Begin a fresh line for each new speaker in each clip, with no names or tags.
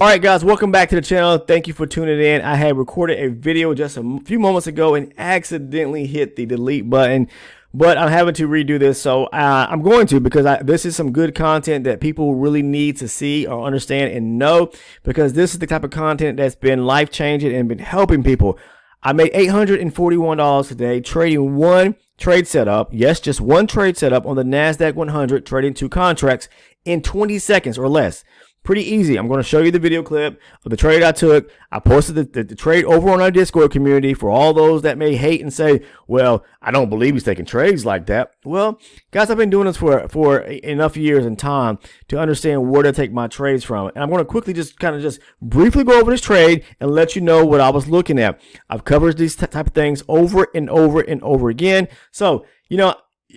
All right, guys, welcome back to the channel. Thank you for tuning in. I had recorded a video just a few moments ago and accidentally hit the delete button, but I'm having to redo this. So I'm going to, because this is some good content that people really need to see or understand and know, because this is the type of content that's been life-changing and been helping people. I made $841 today trading one trade setup. Yes, just one trade setup on the NASDAQ 100, trading 2 contracts in 20 seconds or less. Pretty easy. I'm going to show you the video clip of the trade I took. I posted the trade over on our Discord community for all those that may hate and say, well, I don't believe he's taking trades like that. Well, guys, I've been doing this for enough years and time to understand where to take my trades from. And I'm going to quickly just briefly go over this trade and let you know what I was looking at. I've covered these type of things over and over and over again. So,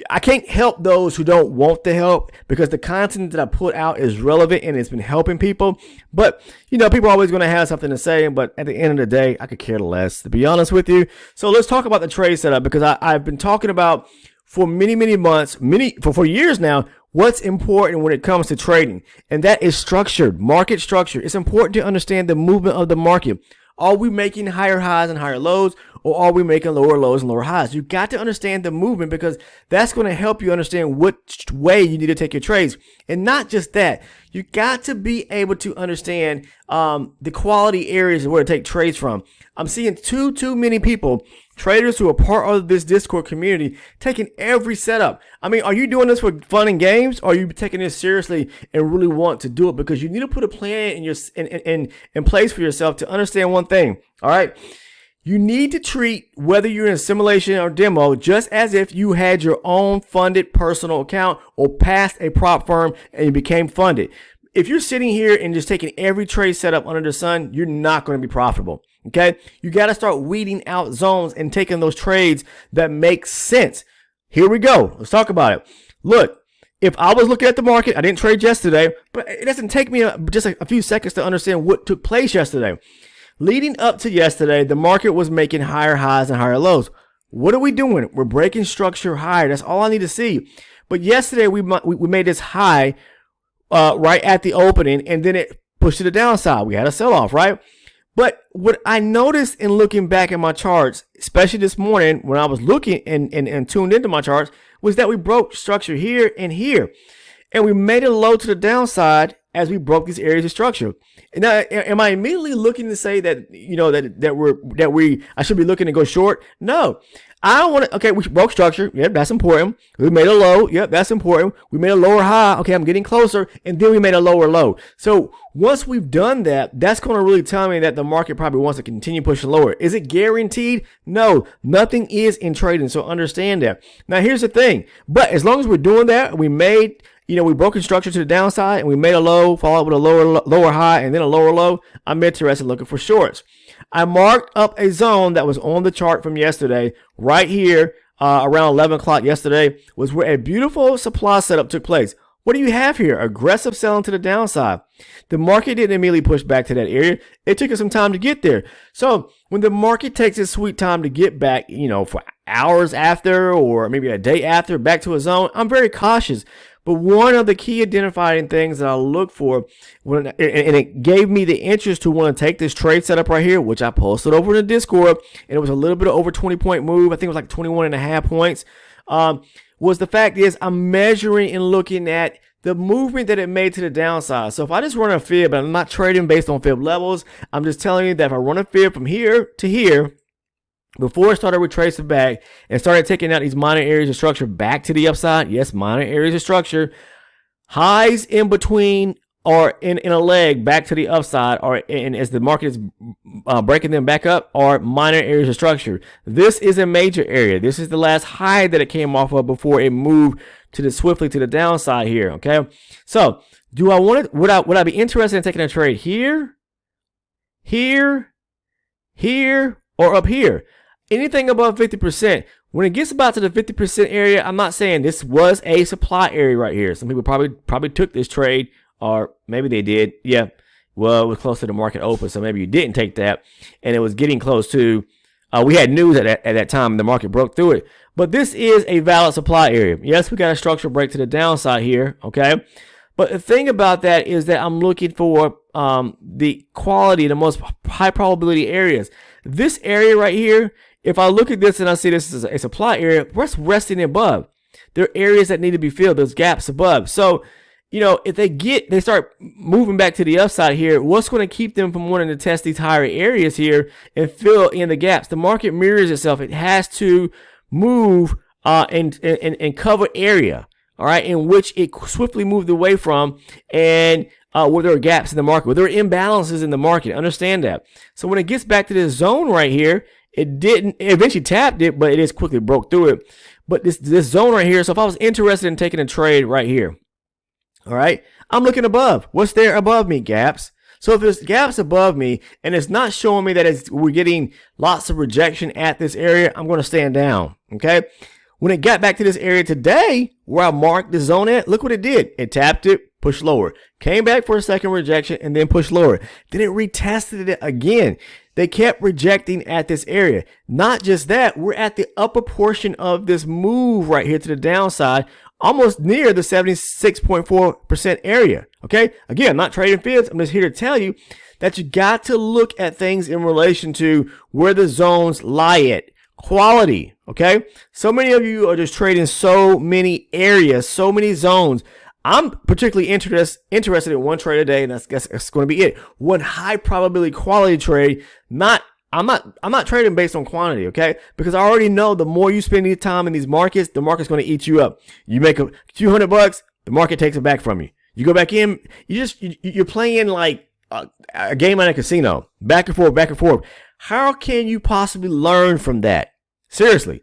I can't help those who don't want the help, because the content that I put out is relevant and it's been helping people. But, people are always going to have something to say. But at the end of the day, I could care less, to be honest with you. So let's talk about the trade setup, because I've been talking about for many months, for years now, what's important when it comes to trading. And that is structured, market structure. It's important to understand the movement of the market. Are we making higher highs and higher lows, or are we making lower lows and lower highs? You got to understand the movement, because that's going to help you understand which way you need to take your trades. And not just that, you got to be able to understand the quality areas where to take trades from. I'm seeing too many people, traders who are part of this Discord community, taking every setup. I mean, are you doing this for fun and games, or are you taking this seriously and really want to do it? Because you need to put a plan in place for yourself to understand one thing. All right. You need to treat whether you're in a simulation or demo just as if you had your own funded personal account or passed a prop firm and you became funded. If you're sitting here and just taking every trade setup under the sun, you're not going to be profitable. Okay. You got to start weeding out zones and taking those trades that make sense. Here we go. Let's talk about it. Look, if I was looking at the market, I didn't trade yesterday, but it doesn't take me just a few seconds to understand what took place yesterday. Leading up to yesterday, the market was making higher highs and higher lows. What are we doing? We're breaking structure higher. That's all I need to see. But yesterday, we made this high right at the opening, and then it pushed to the downside. We had a sell-off, right? But what I noticed in looking back at my charts, especially this morning when I was looking and tuned into my charts, was that we broke structure here and here. And we made a low to the downside as we broke these areas of structure. Now, am I immediately looking to say that, I should be looking to go short? No. I don't want to. Okay, we broke structure. Yep, that's important. We made a low. Yep, that's important. We made a lower high. Okay, I'm getting closer. And then we made a lower low. So once we've done that, that's going to really tell me that the market probably wants to continue pushing lower. Is it guaranteed? No, nothing is in trading. So understand that. Now, here's the thing. But as long as we're doing that, we broke structure to the downside and we made a low, followed with a lower high and then a lower low. I'm interested in looking for shorts. I marked up a zone that was on the chart from yesterday, right here, around 11 o'clock yesterday, was where a beautiful supply setup took place. What do you have here? Aggressive selling to the downside. The market didn't immediately push back to that area. It took us some time to get there. So when the market takes its sweet time to get back, for hours after or maybe a day after back to a zone, I'm very cautious. But one of the key identifying things that I look for, and it gave me the interest to want to take this trade setup right here, which I posted over in the Discord, and it was a little bit of over 20-point move. I think it was like 21.5 points. Was the fact is I'm measuring and looking at the movement that it made to the downside. So if I just run a fib, and I'm not trading based on fib levels, I'm just telling you that if I run a fib from here to here, before I started retracing back and started taking out these minor areas of structure back to the upside, yes, minor areas of structure, highs in between or in a leg back to the upside, and as the market is breaking them back up, are minor areas of structure. This is a major area. This is the last high that it came off of before it moved swiftly to the downside here. Okay, so do I want it? Would I be interested in taking a trade here, or up here? Anything above 50%. When it gets about to the 50% area, I'm not saying this was a supply area right here. Some people probably took this trade, or maybe they did. Yeah, well, it was close to the market open, so maybe you didn't take that, and it was getting close to. We had news at that time, and the market broke through it. But this is a valid supply area. Yes, we got a structural break to the downside here. Okay, But the thing about that is that I'm looking for the quality, the most high probability areas. This area right here, if I look at this and I see this is a supply area, what's resting above? There are areas that need to be filled, those gaps above. So, you know, if they start moving back to the upside here, what's going to keep them from wanting to test these higher areas here and fill in the gaps? The market mirrors itself. It has to move and cover area, all right, in which it swiftly moved away from, and where there are gaps in the market, where there are imbalances in the market. Understand that. So when it gets back to this zone right here, it eventually tapped it, but it just quickly broke through it. But this zone right here, so if I was interested in taking a trade right here, all right, I'm looking above. What's there above me? Gaps. So if there's gaps above me and it's not showing me that we're getting lots of rejection at this area, I'm going to stand down, okay? When it got back to this area today, where I marked the zone at, look what it did. It tapped it, pushed lower, came back for a second rejection, and then pushed lower. Then it retested it again. They kept rejecting at this area. Not just that, we're at the upper portion of this move right here to the downside, almost near the 76.4% area. Okay, again, I'm not trading fibs. I'm just here to tell you that you got to look at things in relation to where the zones lie at. Quality, okay? So many of you are just trading so many areas, so many zones. I'm particularly interested in one trade a day, and that's going to be it. One high probability quality trade. I'm not trading based on quantity, okay? Because I already know the more you spend your time in these markets, the market's going to eat you up. You make a few $100, the market takes it back from you. You go back in, you're playing like a game at a casino, back and forth, back and forth. How can you possibly learn from that? Seriously,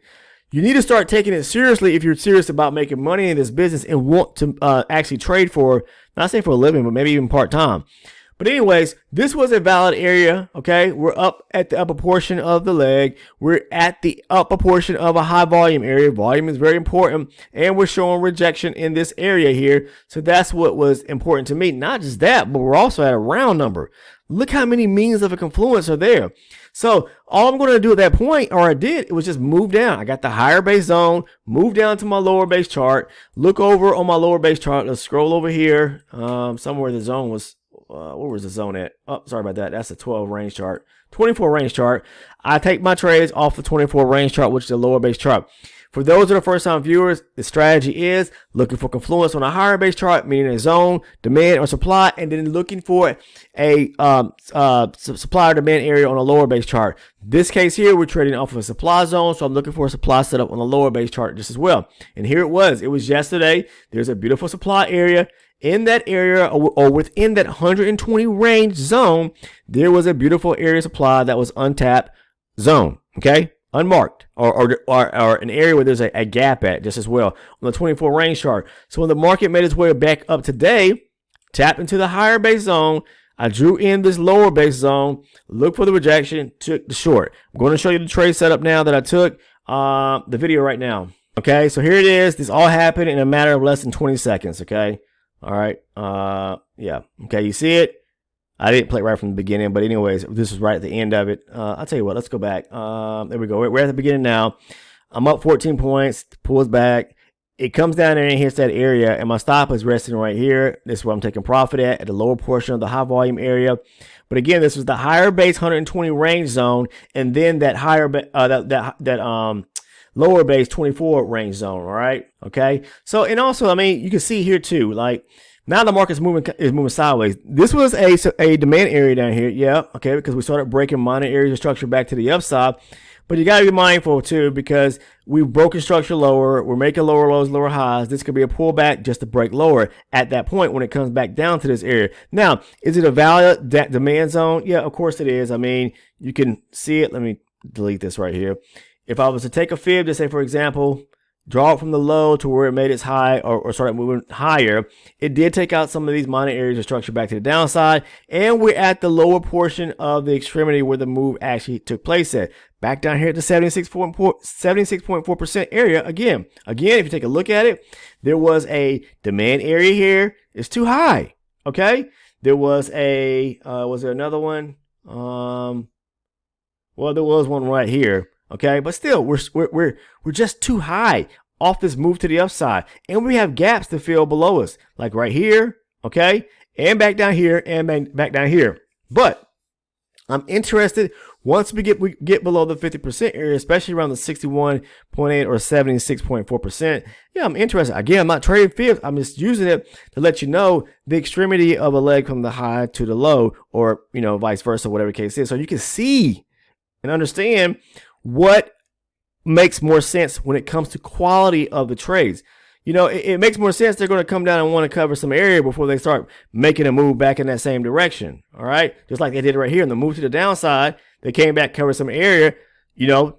you need to start taking it seriously if you're serious about making money in this business and want to actually trade for, not say for a living, but maybe even part-time. But anyways, this was a valid area, okay? We're up at the upper portion of the leg. We're at the upper portion of a high volume area. Volume is very important, and we're showing rejection in this area here. So that's what was important to me. Not just that, but we're also at a round number. Look how many means of a confluence are there. So all I'm going to do at that point, or I did, it was just move down. I got the higher base zone, move down to my lower base chart, look over on my lower base chart. Let's scroll over here. Somewhere the zone was, where was the zone at? Oh, sorry about that. That's a 12 range chart, 24 range chart. I take my trades off the 24 range chart, which is the lower base chart. For those that are first time viewers, the strategy is looking for confluence on a higher base chart, meaning a zone, demand or supply, and then looking for a supply or demand area on a lower base chart. This case here, we're trading off of a supply zone, so I'm looking for a supply setup on the lower base chart just as well. And here it was. It was yesterday. There's a beautiful supply area. In that area, or within that 120 range zone, there was a beautiful area supply that was untapped zone, okay? Unmarked, or an area where there's a gap at just as well on the 24 range chart. So when the market made its way back up today, tapped into the higher base zone, I drew in this lower base zone, looked for the rejection, took the short. I'm going to show you the trade setup now that I took the video right now. Okay, so here it is. This all happened in a matter of less than 20 seconds, okay? All right, yeah, okay, you see it? I didn't play right from the beginning, but anyways, this is right at the end of it. I'll tell you what, let's go back. There we go. We're at the beginning now. I'm up 14 points, pulls back. It comes down there and hits that area, and my stop is resting right here. This is where I'm taking profit at the lower portion of the high volume area. But again, this was the higher base 120 range zone, and then that higher lower base 24 range zone. All right, okay. So, and also, I mean, you can see here too, like, now the market's moving sideways. This was a demand area down here, yeah, okay, because we started breaking minor areas of structure back to the upside. But you got to be mindful too, because we've broken structure lower. We're making lower lows, lower highs. This could be a pullback just to break lower at that point when it comes back down to this area. Now, is it a valid demand zone? Yeah, of course it is. I mean, you can see it. Let me delete this right here. If I was to take a fib to say, for example, draw it from the low to where it made its high or started moving higher, it did take out some of these minor areas of structure back to the downside, and we're at the lower portion of the extremity where the move actually took place at. Back down here at the 76.4% area again. Again, if you take a look at it, there was a demand area here. It's too high, okay? There was was there another one? Well, there was one right here. Okay, but still, we're just too high off this move to the upside, and we have gaps to fill below us, like right here. Okay, and back down here and back down here. But I'm interested once we get below the 50% area, especially around the 61.8 or 76.4%. Yeah, I'm interested. Again, I'm not trading fibs. I'm just using it to let you know the extremity of a leg from the high to the low, or vice versa, whatever the case is. So you can see and understand what makes more sense when it comes to quality of the trades. It makes more sense. They're going to come down and want to cover some area before they start making a move back in that same direction. All right. Just like they did right here. In the move to the downside, they came back, covered some area,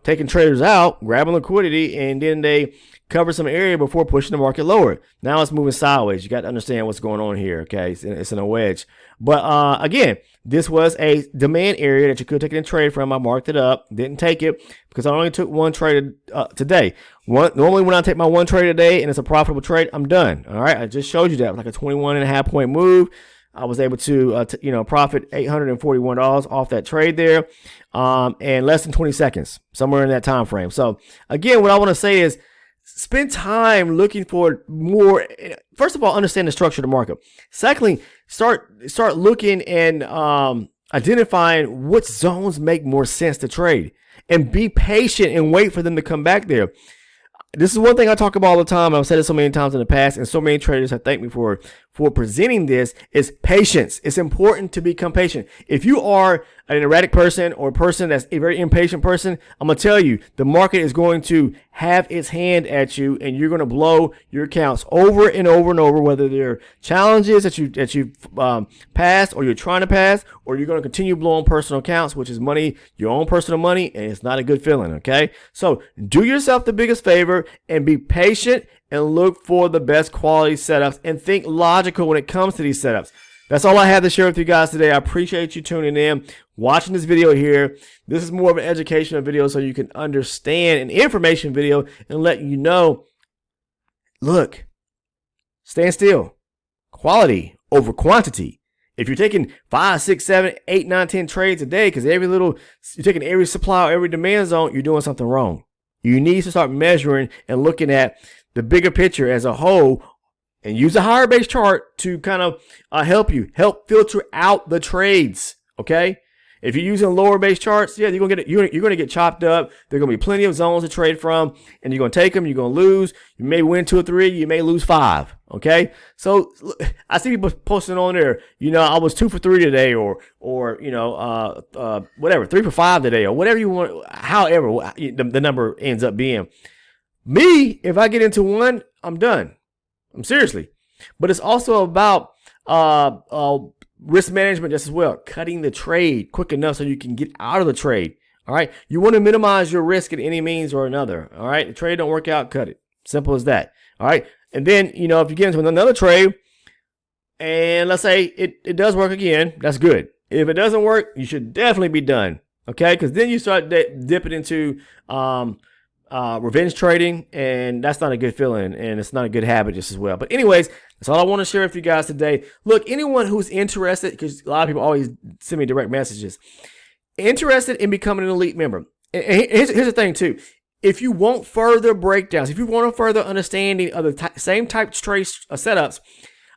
taking traders out, grabbing liquidity, and then they cover some area before pushing the market lower. Now it's moving sideways. You got to understand what's going on here. Okay. It's in a wedge. But again, this was a demand area that you could take a trade from. I marked it up, didn't take it because I only took one trade today. Normally when I take my one trade today and it's a profitable trade, I'm done. All right. I just showed you that, like a 21.5 point move. I was able to, profit $841 off that trade there, and less than 20 seconds, somewhere in that time frame. So again, what I want to say is spend time looking for more. First of all, understand the structure of the market. Secondly, start looking and identifying what zones make more sense to trade, and be patient and wait for them to come back there. This is one thing I talk about all the time. I've said it so many times in the past, and so many traders have thanked me for presenting this, is patience. It's important to become patient. If you are an erratic person or a person that's a very impatient person, I'm going to tell you, the market is going to have its hand at you, and you're going to blow your accounts over and over and over, whether they're challenges that you've passed or you're trying to pass, or you're going to continue blowing personal accounts, which is money, your own personal money, and it's not a good feeling, okay? So do yourself the biggest favor and be patient and look for the best quality setups and think logical when it comes to these setups. That's all I have to share with you guys today. I appreciate you tuning in, watching this video here. This is more of an educational video so you can understand, an information video, and let you know, look, stand still. Quality over quantity. If you're taking 5, 6, 7, 8, 9, 10 trades a day, because you're taking every supply or every demand zone, you're doing something wrong. You need to start measuring and looking at the bigger picture as a whole, and use a higher base chart to kind of help filter out the trades. Okay, if you're using lower base charts, yeah, you're gonna get chopped up. There are gonna be plenty of zones to trade from, and you're gonna take them. You're gonna lose. You may win 2 or 3. You may lose 5. Okay, so I see people posting on there. I was 2 for 3 today, or whatever, 3 for 5 today, or whatever you want. However, the number ends up being. Me, if I get into one, I'm done. I'm seriously. But it's also about risk management just as well. Cutting the trade quick enough so you can get out of the trade. All right. You want to minimize your risk at any means or another. All right. The trade don't work out, cut it. Simple as that. All right. And then, if you get into another trade and let's say it does work again, that's good. If it doesn't work, you should definitely be done. Okay. Because then you start dipping into revenge trading, and that's not a good feeling, and it's not a good habit just as well. But anyways, that's all I want to share with you guys today. Look, anyone who's interested, because a lot of people always send me direct messages, interested in becoming an elite member. And here's the thing too. If you want further breakdowns, if you want a further understanding of the same type trade setups,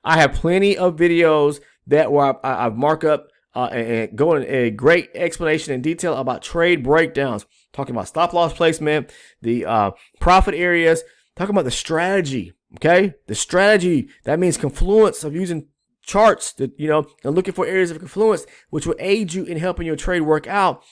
I have plenty of videos where I've marked up and go in a great explanation in detail about trade breakdowns, talking about stop loss placement, the profit areas, talking about the strategy. Okay, the strategy, that means confluence of using charts that and looking for areas of confluence, which will aid you in helping your trade work out.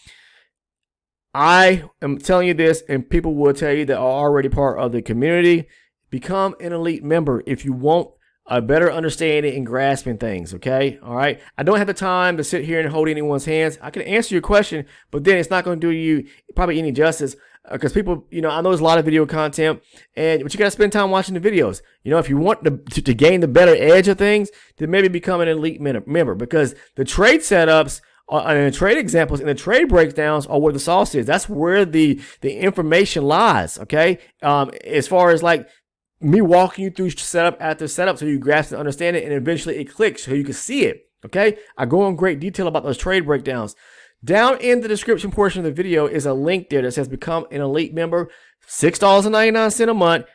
I am telling you this, and people will tell you that are already part of the community. Become an elite member if you want a better understanding and grasping things. Okay, all right. I don't have the time to sit here and hold anyone's hands. I can answer your question, but then it's not going to do you probably any justice, because people, I know there's a lot of video content, but you got to spend time watching the videos. If you want to gain the better edge of things, then maybe become an elite member, because the trade setups and the trade examples and the trade breakdowns are where the sauce is. That's where the information lies. Okay, as far as like me walking you through setup after setup so you grasp and understand it, and eventually it clicks so you can see it. Okay, I go in great detail about those trade breakdowns. Down in the description portion of the video is a link there that says become an elite member. $6.99 a month.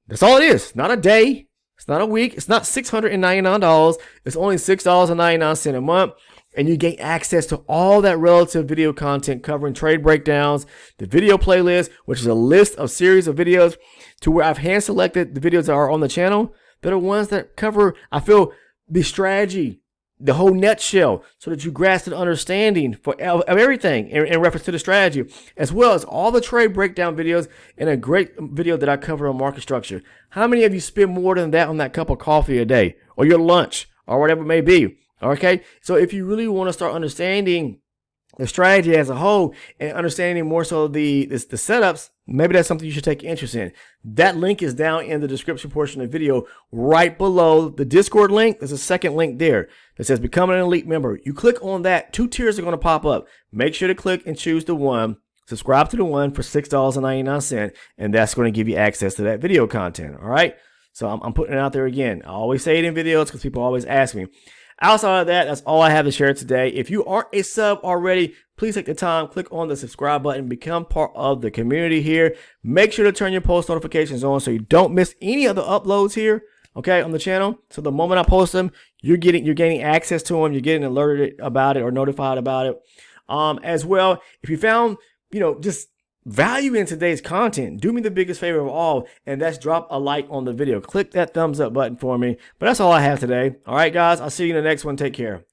That's all it is. Not a day, It's not a week. It's not $699. It's only $6.99 a month. And you gain access to all that relative video content covering trade breakdowns, the video playlist, which is a list of series of videos to where I've hand selected the videos that are on the channel that are ones that cover, I feel, the strategy, the whole nutshell, so that you grasp an understanding of everything in reference to the strategy, as well as all the trade breakdown videos and a great video that I cover on market structure. How many of you spend more than that on that cup of coffee a day or your lunch or whatever it may be? Okay, so if you really want to start understanding the strategy as a whole and understanding more so the setups, maybe that's something you should take interest in. That link is down in the description portion of the video right below the Discord link. There's a second link there that says become an elite member. You click on that, 2 tiers are going to pop up. Make sure to click and choose the one. Subscribe to the one for $6.99, and that's going to give you access to that video content. All right, so I'm putting it out there again. I always say it in videos because people always ask me. Outside of that, that's all I have to share today. If you aren't a sub already, please take the time, click on the subscribe button, become part of the community here. Make sure to turn your post notifications on so you don't miss any of the uploads here, okay, on the channel. So the moment I post them, you're gaining access to them, you're getting alerted about it or notified about it. As well, if you found, just value in today's content, do me the biggest favor of all, and that's drop a like on the video. Click that thumbs up button for me. But that's all I have today. All right, guys, I'll see you in the next one. Take care.